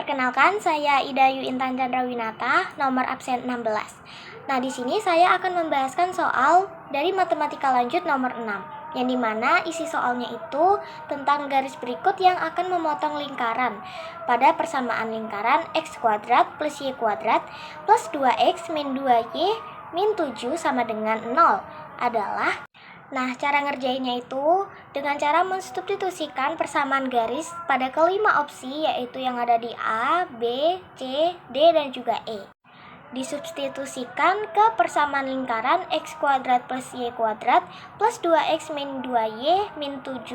Perkenalkan, saya Ida Yu Intan Chandrawinata, nomor absen 16. Nah, di sini saya akan membahaskan soal dari matematika lanjut nomor 6, yang dimana isi soalnya itu tentang garis berikut yang akan memotong lingkaran pada persamaan lingkaran x kuadrat plus y kuadrat plus 2x min 2y min 7 sama dengan 0 adalah. Nah, cara ngerjainnya itu dengan cara mensubstitusikan persamaan garis pada kelima opsi, yaitu yang ada di A, B, C, D, dan juga E. Disubstitusikan ke persamaan lingkaran x kuadrat plus y kuadrat plus 2x min 2y min 7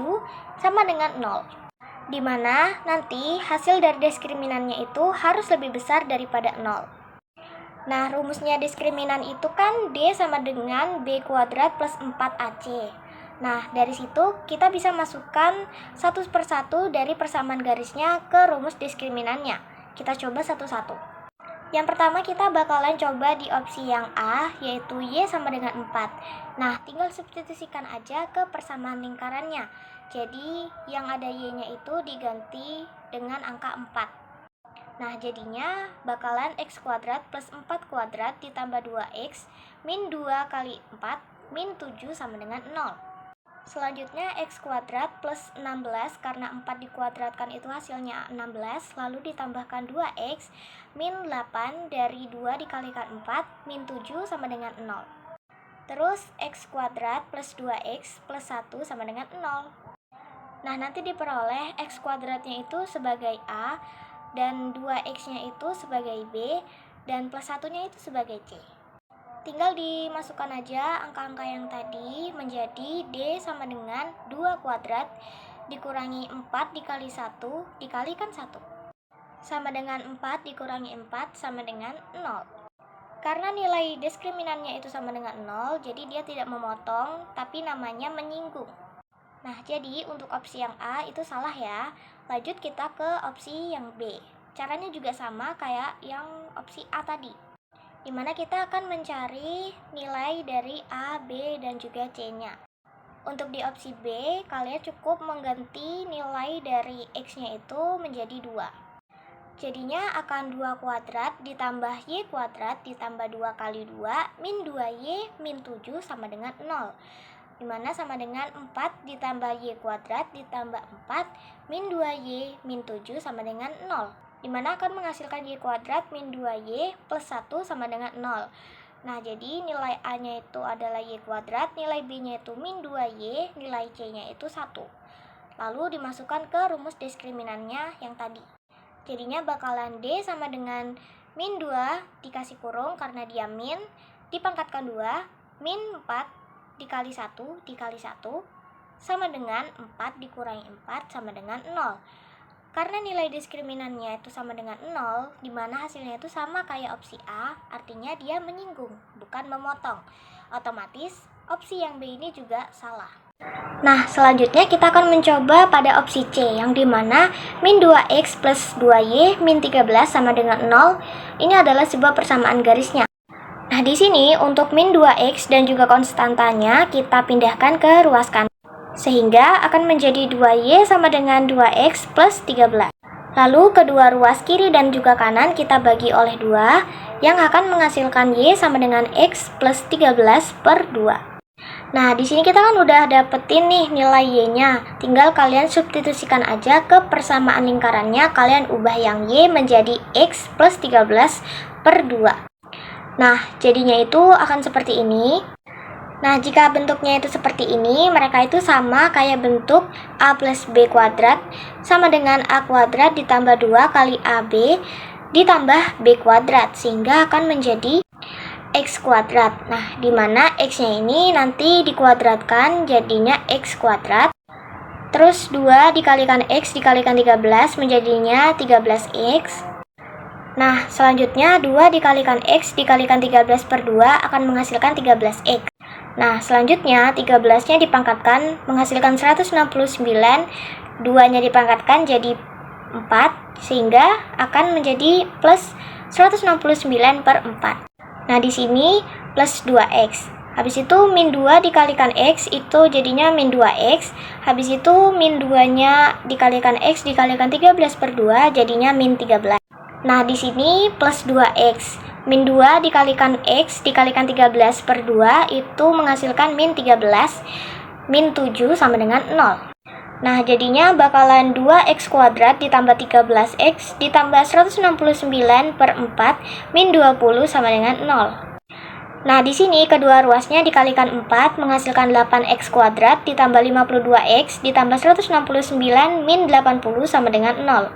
sama dengan 0. Dimana nanti hasil dari diskriminannya itu harus lebih besar daripada 0. Nah, rumusnya diskriminan itu kan D sama dengan B kuadrat plus 4AC. Nah, dari situ kita bisa masukkan satu persatu dari persamaan garisnya ke rumus diskriminannya. Kita coba satu-satu. Yang pertama kita bakalan coba di opsi yang A, yaitu Y sama dengan 4. Nah, tinggal substitusikan aja ke persamaan lingkarannya. Jadi, yang ada Y-nya itu diganti dengan angka 4. Nah, jadinya bakalan x kuadrat plus 4 kuadrat ditambah 2x min 2 kali 4 min 7 sama dengan 0. Selanjutnya x kuadrat plus 16 karena 4 dikuadratkan itu hasilnya 16, lalu ditambahkan 2x min 8 dari 2 dikalikan 4 min 7 sama dengan 0. Terus x kuadrat plus 2x plus 1 sama dengan 0. Nah, nanti diperoleh x kuadratnya itu sebagai A, dan 2x-nya itu sebagai B, dan plus 1-nya itu sebagai C. Tinggal dimasukkan aja angka-angka yang tadi menjadi D sama dengan 2 kuadrat dikurangi 4 dikali 1 dikalikan 1. Sama dengan 4 dikurangi 4 sama dengan 0. Karena nilai diskriminannya itu sama dengan 0, jadi dia tidak memotong, tapi namanya menyinggung. Nah, jadi untuk opsi yang A itu salah ya. Lanjut kita ke opsi yang B. Caranya juga sama kayak yang opsi A tadi, dimana kita akan mencari nilai dari A, B, dan juga C-nya. Untuk di opsi B, kalian cukup mengganti nilai dari X-nya itu menjadi 2. Jadinya akan 2 kuadrat ditambah Y kuadrat ditambah 2 kali 2 min 2Y min 7 sama dengan 0. Dimana sama dengan 4 ditambah Y kuadrat ditambah 4 min 2Y min 7 sama dengan 0. Dimana akan menghasilkan Y kuadrat min 2Y plus 1 sama dengan 0. Nah, jadi nilai A-nya itu adalah Y kuadrat, nilai B-nya itu min 2Y, nilai C-nya itu 1. Lalu dimasukkan ke rumus diskriminannya yang tadi. Jadinya bakalan D sama dengan min 2 dikasih kurung karena dia min, dipangkatkan 2, min 4 dikali 1 dikali 1 sama dengan 4 dikurangi 4 sama dengan 0. Karena nilai diskriminannya itu sama dengan 0, dimana hasilnya itu sama kayak opsi A, artinya dia menyinggung, bukan memotong. Otomatis opsi yang B ini juga salah. Nah, selanjutnya kita akan mencoba pada opsi C, yang dimana min 2x plus 2y min 13 sama dengan 0. Ini adalah sebuah persamaan garisnya. Nah, di sini untuk min 2x dan juga konstantanya kita pindahkan ke ruas kanan, sehingga akan menjadi 2y sama dengan 2x plus 13. Lalu kedua ruas kiri dan juga kanan kita bagi oleh 2, yang akan menghasilkan y sama dengan x plus 13 per 2. Nah, di sini kita kan udah dapetin nih nilai y-nya. Tinggal kalian substitusikan aja ke persamaan lingkarannya, kalian ubah yang y menjadi x plus 13 per 2. Nah, jadinya itu akan seperti ini. Nah, jika bentuknya itu seperti ini, mereka itu sama kayak bentuk A plus B kuadrat sama dengan A kuadrat ditambah 2 kali AB ditambah B kuadrat, sehingga akan menjadi X kuadrat. Nah, dimana X-nya ini nanti dikuadratkan jadinya X kuadrat. Terus 2 dikalikan X dikalikan 13 menjadinya 13X. Nah, selanjutnya 2 dikalikan X dikalikan 13 per 2 akan menghasilkan 13X. Nah, selanjutnya 13-nya dipangkatkan menghasilkan 169, 2-nya dipangkatkan jadi 4, sehingga akan menjadi plus 169 per 4. Nah, di sini plus 2X. Habis itu min 2 dikalikan X itu jadinya min 2X. Habis itu min 2-nya dikalikan X dikalikan 13 per 2 jadinya min 13. Nah, di sini plus 2X. Min 2 dikalikan X dikalikan 13 per 2 itu menghasilkan min 13. Min 7 sama dengan 0. Nah, jadinya bakalan 2X kuadrat ditambah 13X ditambah 169 per 4 min 20 sama dengan 0. Nah, di sini kedua ruasnya dikalikan 4 menghasilkan 8x kuadrat ditambah 52x ditambah 169 min 80 sama dengan 0.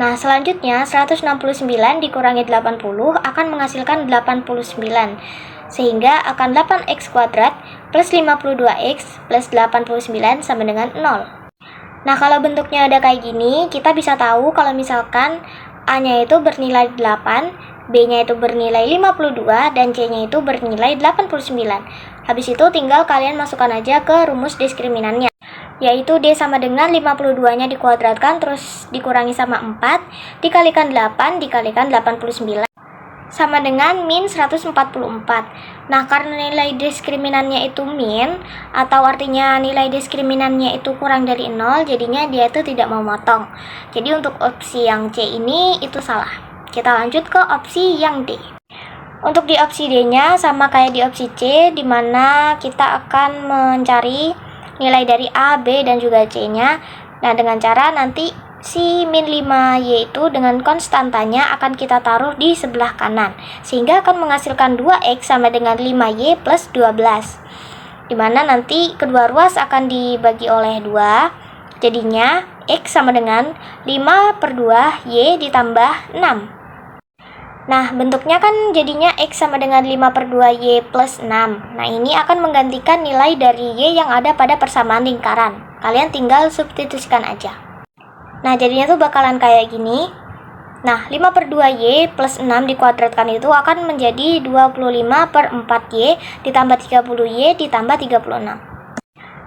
Nah, selanjutnya 169 dikurangi 80 akan menghasilkan 89. Sehingga akan 8x kuadrat plus 52x plus 89 sama dengan 0. Nah, kalau bentuknya ada kayak gini, kita bisa tahu kalau misalkan A-nya itu bernilai 8, B-nya itu bernilai 52, dan C-nya itu bernilai 89. Habis itu tinggal kalian masukkan aja ke rumus diskriminannya, yaitu D sama dengan 52-nya dikuadratkan terus dikurangi sama 4, dikalikan 8, dikalikan 89, sama dengan min 144. Nah, karena nilai diskriminannya itu min, atau artinya nilai diskriminannya itu kurang dari 0, jadinya dia itu tidak memotong. Jadi untuk opsi yang C ini itu salah. Kita lanjut ke opsi yang D. Untuk di opsi D-nya sama kayak di opsi C, di mana kita akan mencari nilai dari A, B, dan juga C-nya. Nah, dengan cara nanti si min 5Y itu dengan konstantanya akan kita taruh di sebelah kanan, sehingga akan menghasilkan 2X sama dengan 5Y plus 12. Dimana nanti kedua ruas akan dibagi oleh 2, jadinya X sama dengan 5 per 2 Y ditambah 6. Nah, bentuknya kan jadinya X sama dengan 5 per 2 Y plus 6. Nah, ini akan menggantikan nilai dari Y yang ada pada persamaan lingkaran. Kalian tinggal substitusikan aja. Nah, jadinya tuh bakalan kayak gini. Nah, 5 per 2Y plus 6 dikuadratkan itu akan menjadi 25 per 4Y ditambah 30Y ditambah 36.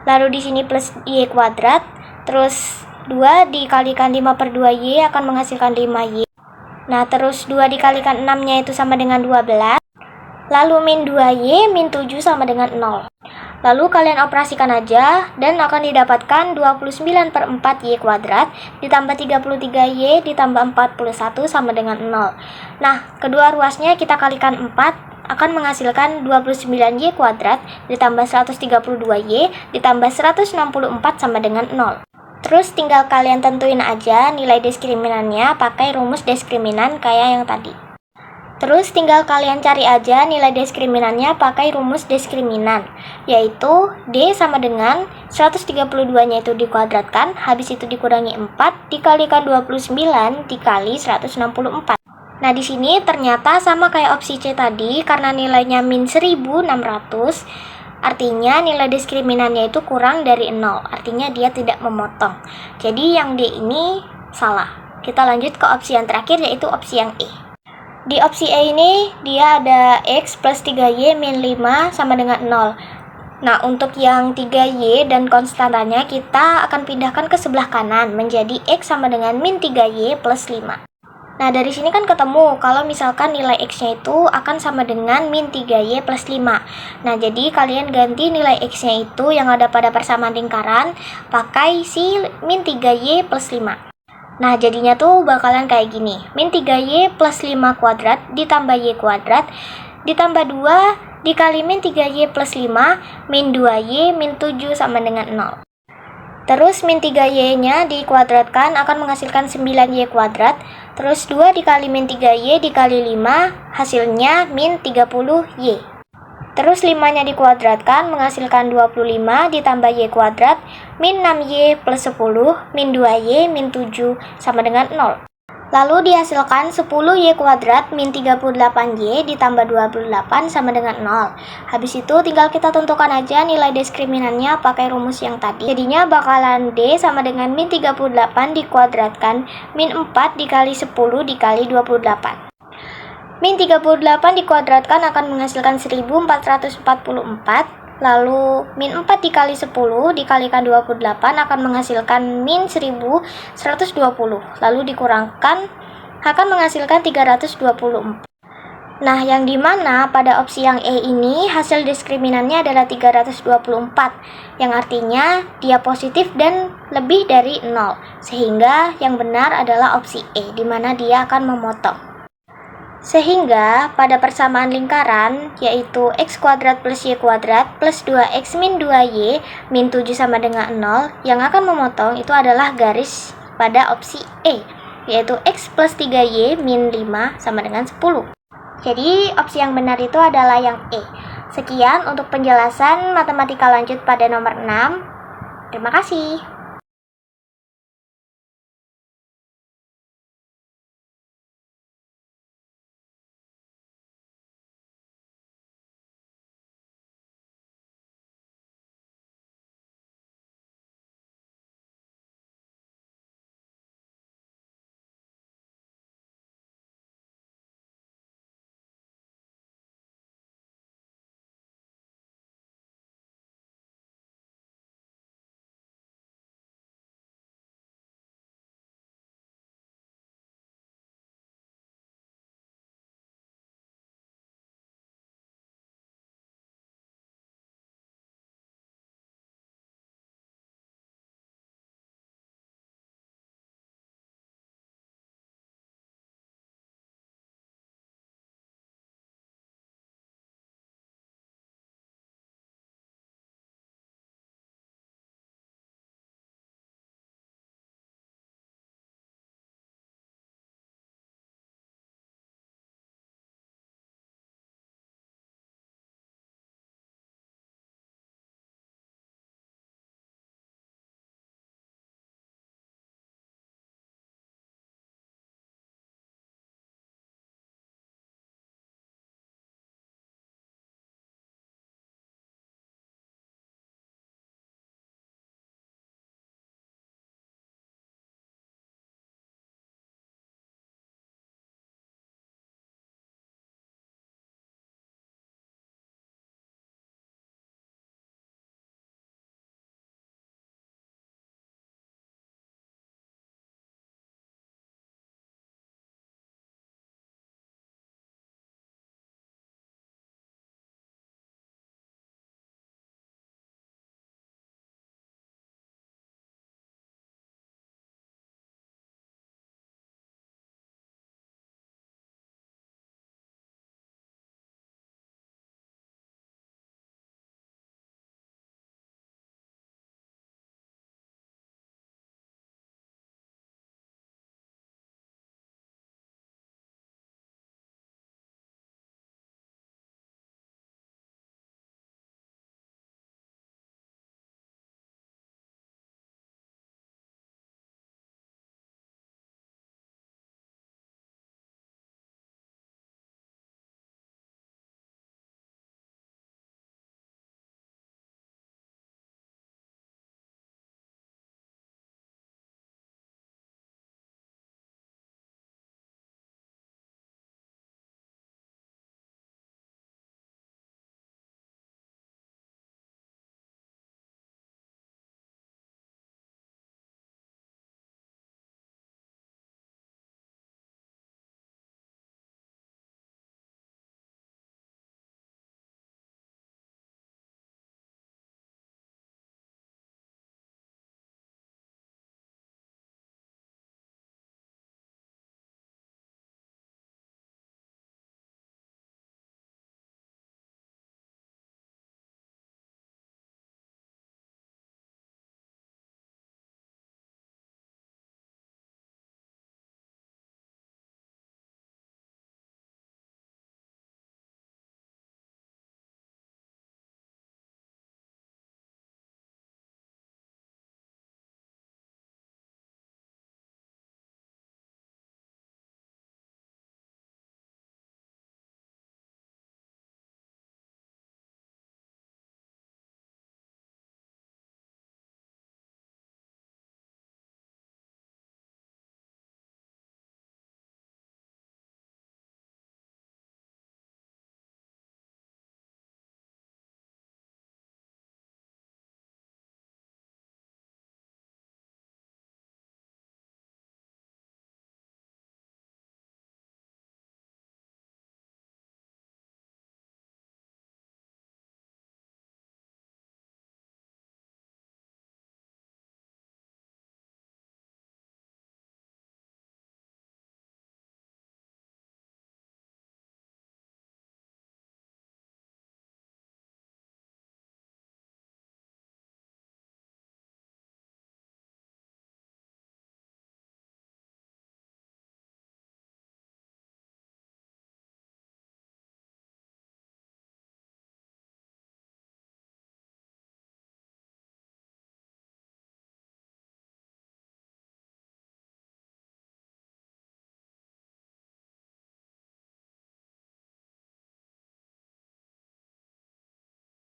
Lalu di sini plus Y kuadrat, terus 2 dikalikan 5 per 2Y akan menghasilkan 5Y. Nah, terus 2 dikalikan 6-nya itu sama dengan 12. Lalu min 2Y, min 7 sama dengan 0. Lalu kalian operasikan aja dan akan didapatkan 29 per 4Y kuadrat ditambah 33Y ditambah 41 sama dengan 0. Nah, kedua ruasnya kita kalikan 4 akan menghasilkan 29Y kuadrat ditambah 132Y ditambah 164 sama dengan 0. Terus tinggal kalian tentuin aja nilai diskriminannya pakai rumus diskriminan kayak yang tadi. Terus tinggal kalian cari aja nilai diskriminannya pakai rumus diskriminan, yaitu D sama dengan 132-nya itu dikuadratkan, habis itu dikurangi 4 dikalikan 29 dikali 164. Nah, di sini ternyata sama kayak opsi C tadi, karena nilainya min 1600, artinya nilai diskriminannya itu kurang dari 0, artinya dia tidak memotong. Jadi yang D ini salah. Kita lanjut ke opsi yang terakhir, yaitu opsi yang E. Di opsi E ini dia ada X plus 3Y min 5 sama dengan 0. Nah, untuk yang 3Y dan konstantanya kita akan pindahkan ke sebelah kanan menjadi X sama dengan min 3Y plus 5. Nah, dari sini kan ketemu kalau misalkan nilai X-nya itu akan sama dengan min 3Y plus 5. Nah, jadi kalian ganti nilai X-nya itu yang ada pada persamaan lingkaran pakai si min 3Y plus 5. Nah, jadinya tuh bakalan kayak gini. Min 3Y plus 5 kuadrat ditambah Y kuadrat ditambah 2 dikali min 3Y plus 5 min 2Y min 7 sama dengan 0. Terus min 3Y-nya dikuadratkan akan menghasilkan 9Y kuadrat. Terus 2 dikali min 3Y dikali 5 hasilnya min 30Y. Terus 5-nya dikuadratkan menghasilkan 25 ditambah Y kuadrat min 6Y plus 10 min 2Y min 7 sama dengan 0. Lalu dihasilkan 10Y kuadrat min 38Y ditambah 28 sama dengan 0. Habis itu tinggal kita tentukan aja nilai diskriminannya pakai rumus yang tadi. Jadinya bakalan D sama dengan min 38 dikuadratkan min 4 dikali 10 dikali 28. Min 38 dikuadratkan akan menghasilkan 1444. Lalu min 4 dikali 10 dikalikan 28 akan menghasilkan min 1120. Lalu dikurangkan akan menghasilkan 324. Nah, yang dimana pada opsi yang E ini hasil diskriminannya adalah 324, yang artinya dia positif dan lebih dari 0, sehingga yang benar adalah opsi E, di mana dia akan memotong. Sehingga pada persamaan lingkaran, yaitu x kuadrat plus y kuadrat plus 2x min 2y min 7 sama dengan 0, yang akan memotong itu adalah garis pada opsi E, yaitu x plus 3y min 5 sama dengan 10. Jadi, opsi yang benar itu adalah yang E. Sekian untuk penjelasan matematika lanjut pada nomor 6. Terima kasih.